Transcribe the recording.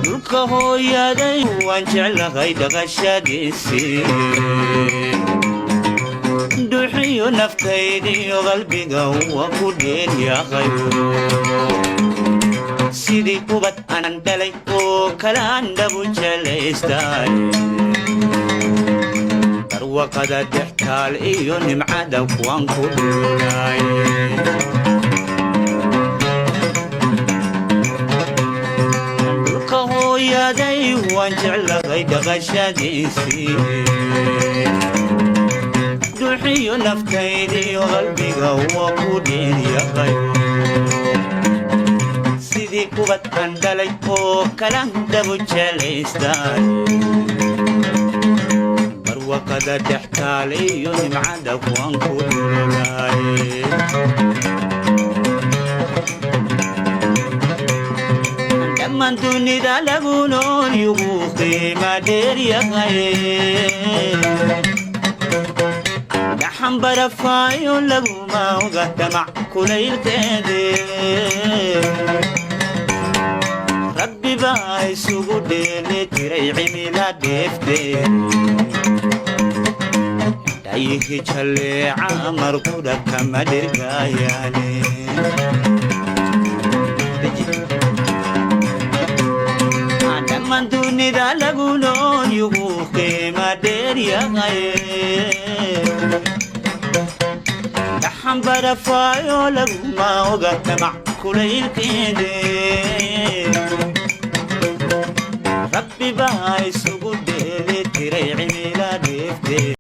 dhulka hooyaday waan jeclahay dhaqashadiisii dhuuxiyo naftaydiyo qalbiga waa ku dheeryahay sidii ubad aanan dhalay oo kalaan dhabu jelaystay barwaqada dhextaal iyo nimcada waan ku dhuunay dhulka hooyaday waan jeclahay dhaqashadiisii dhuuxiyo naftaydiyo qalbiga waa ku dheeryahay sidii ubad aan dhalay oo kalaan dhabu jelaystay barwaqada dhextaal iyo nimcada waan ku dhuunay dhammaan dunida lagu nool yugu qiima dheeryahay dhaxan barafaayo laguma oga damac kulaylkeede rabbi baa isugu dheeli tiray cimila dheefteed dhayihi jalleeca markudha kama dhirgaayaane dhammaan dunida lagu nool yugu qiima dheeryahay dhaxan barafaayo laguma oga damac kulaylkeede rabbi baa isugu